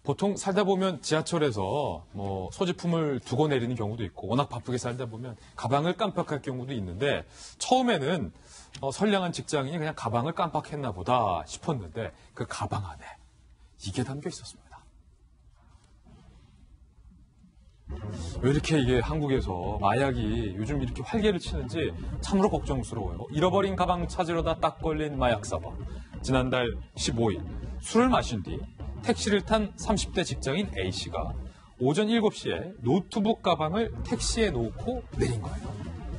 보통 살다 보면 지하철에서 뭐 소지품을 두고 내리는 경우도 있고 워낙 바쁘게 살다 보면 가방을 깜빡할 경우도 있는데 처음에는 선량한 직장인이 그냥 가방을 깜빡했나 보다 싶었는데 그 가방 안에 이게 담겨 있었습니다. 왜 이렇게 이게 한국에서 마약이 요즘 이렇게 활개를 치는지 참으로 걱정스러워요. 잃어버린 가방 찾으려다 딱 걸린 마약 사범. 지난달 15일 술을 마신 뒤 택시를 탄 30대 직장인 A씨가 오전 7시에 노트북 가방을 택시에 놓고 내린 거예요.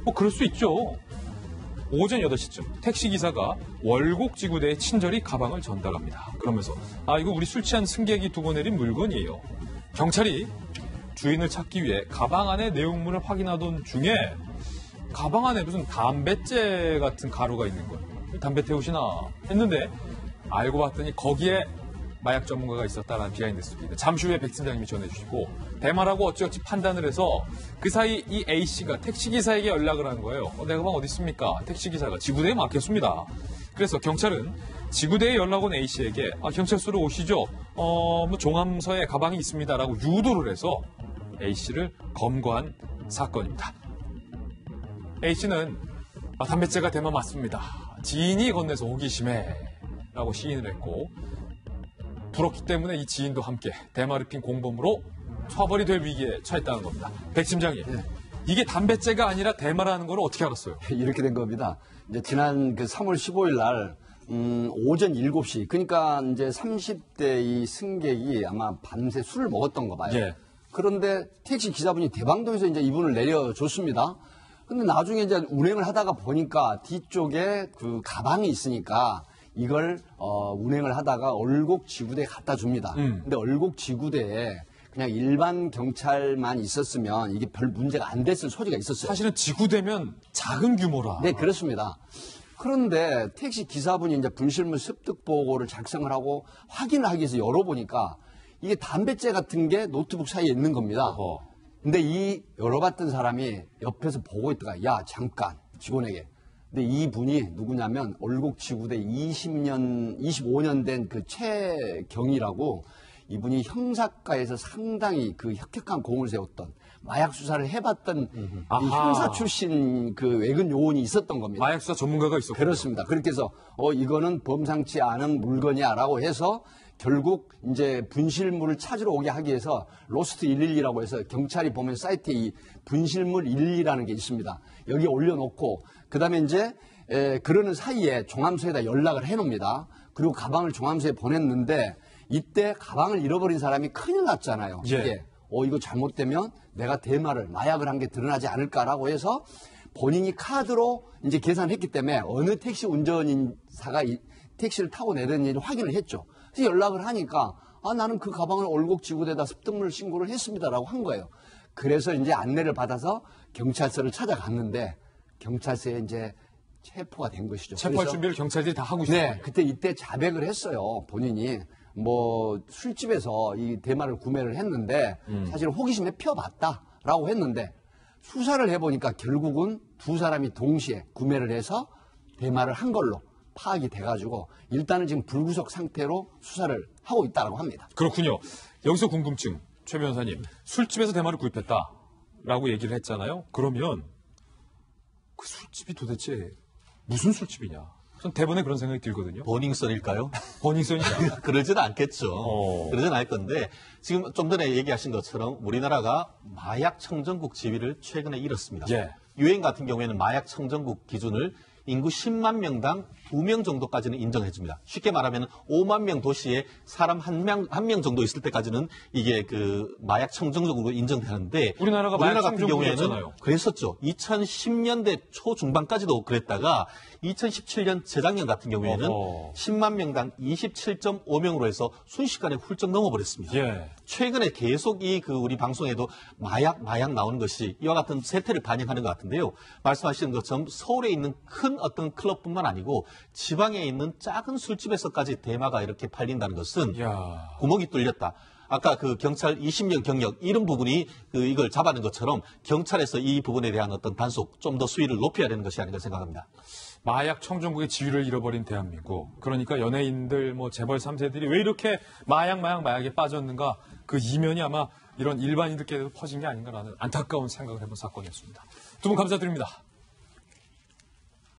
뭐 그럴 수 있죠. 오전 8시쯤 택시기사가 월곡지구대에 친절히 가방을 전달합니다. 그러면서 이거 우리 술 취한 승객이 두고 내린 물건이에요. 경찰이 주인을 찾기 위해 가방 안에 내용물을 확인하던 중에 가방 안에 무슨 담뱃재 같은 가루가 있는 거예요. 담배 태우시나 했는데 알고 봤더니 거기에 마약 전문가가 있었다라는 비하인드 스토리인데 잠시 후에 백 팀장님이 전해주시고 대마라고 어찌어찌 판단을 해서 그 사이 이 A씨가 택시기사에게 연락을 한 거예요. 내 가방 어디 있습니까? 택시기사가 지구대에 맡겼습니다. 그래서 경찰은 지구대에 연락 온 A씨에게 경찰서로 오시죠. 뭐 종암서에 가방이 있습니다라고 유도를 해서 A씨를 검거한 사건입니다. A씨는 담뱃재가 대마 맞습니다. 지인이 건네서 호기심에 라고 시인을 했고 불었기 때문에 이 지인도 함께 대마를 핀 공범으로 처벌이 될 위기에 처했다는 겁니다. 백 팀장님, 이게 담뱃재가 아니라 대마라는 걸 어떻게 알았어요? 이렇게 된 겁니다. 이제 지난 그 3월 15일 날 오전 7시, 그러니까 이제 30대 이 승객이 아마 밤새 술을 먹었던 거 봐요. 예. 그런데 택시 기사분이 대방동에서 이제 이분을 내려줬습니다. 근데 나중에 이제 운행을 하다가 보니까 뒤쪽에 그 가방이 있으니까 이걸 운행을 하다가 얼곡지구대에 갖다 줍니다. 근데 얼곡지구대에 그냥 일반 경찰만 있었으면 이게 별 문제가 안 됐을 소지가 있었어요. 사실은 지구대면 작은 규모라. 네, 그렇습니다. 그런데 택시 기사분이 이제 분실물 습득 보고를 작성을 하고 확인을 하기 위해서 열어보니까 이게 담뱃재 같은 게 노트북 사이에 있는 겁니다. 근데 이 열어봤던 사람이 옆에서 보고 있다가 야, 잠깐, 직원에게. 근데 이 분이 누구냐면 얼곡지구대 25년 된 그 최경이라고 이분이 형사과에서 상당히 그 혁혁한 공을 세웠던 마약 수사를 해봤던 이 형사 출신 그 외근 요원이 있었던 겁니다. 마약 수사 전문가가 있었고. 그렇습니다. 그렇게 해서 이거는 범상치 않은 물건이야라고 해서 결국 이제 분실물을 찾으러 오게 하기 위해서 로스트 112라고 해서 경찰이 보면 사이트에 이 분실물 112라는 게 있습니다. 여기 올려놓고 그다음에 이제 그러는 사이에 종암소에다 연락을 해놓습니다. 그리고 가방을 종암소에 보냈는데 이때 가방을 잃어버린 사람이 큰일 났잖아요. 예. 이게 이거 잘못되면 내가 대마를 마약을 한 게 드러나지 않을까라고 해서 본인이 카드로 이제 계산했기 때문에 어느 택시 운전인사가 이 택시를 타고 내렸는지 확인을 했죠. 그래서 연락을 하니까 나는 그 가방을 얼곡지구대에다 습득물 신고를 했습니다라고 한 거예요. 그래서 이제 안내를 받아서 경찰서를 찾아갔는데 경찰서에 이제 체포가 된 것이죠. 체포할 준비를 경찰들이 다 하고 있었어요. 네, 이때 자백을 했어요. 본인이 뭐 술집에서 이 대마를 구매를 했는데 사실 호기심에 펴봤다라고 했는데 수사를 해보니까 결국은 두 사람이 동시에 구매를 해서 대마를 한 걸로 파악이 돼가지고 일단은 지금 불구속 상태로 수사를 하고 있다고 합니다. 그렇군요. 여기서 궁금증, 최 변호사님. 술집에서 대마를 구입했다라고 얘기를 했잖아요. 그러면 그 술집이 도대체 무슨 술집이냐? 전 대본에 그런 생각이 들거든요. 버닝썬일까요? 버닝썬이냐? 그러지는 않겠죠. 그러지는 않을 건데 지금 좀 전에 얘기하신 것처럼 우리나라가 마약 청정국 지위를 최근에 잃었습니다. 예. 유엔 같은 경우에는 마약 청정국 기준을 인구 10만 명당 2명 정도까지는 인정해줍니다. 쉽게 말하면 5만 명 도시에 사람 한 명 정도 있을 때까지는 이게 그 마약 청정국으로 인정되는데 우리나라가 마약 같은 경우에는 청정국이었잖아요. 그랬었죠. 2010년대 초중반까지도 그랬다가 2017년 재작년 같은 경우에는 10만 명당 27.5명으로 해서 순식간에 훌쩍 넘어버렸습니다. 예. 최근에 계속 우리 방송에도 마약 나오는 것이 이와 같은 세태를 반영하는 것 같은데요. 말씀하시는 것처럼 서울에 있는 큰 어떤 클럽뿐만 아니고 지방에 있는 작은 술집에서까지 대마가 이렇게 팔린다는 것은 구멍이 뚫렸다. 아까 그 경찰 20년 경력 이런 부분이 이걸 잡아낸 것처럼 경찰에서 이 부분에 대한 어떤 단속 좀 더 수위를 높여야 되는 것이 아닌가 생각합니다. 마약 청정국의 지위를 잃어버린 대한민국. 그러니까 연예인들, 뭐 재벌 3세들이 왜 이렇게 마약에 빠졌는가. 그 이면이 아마 이런 일반인들께도 퍼진 게 아닌가라는 안타까운 생각을 해본 사건이었습니다. 두 분 감사드립니다.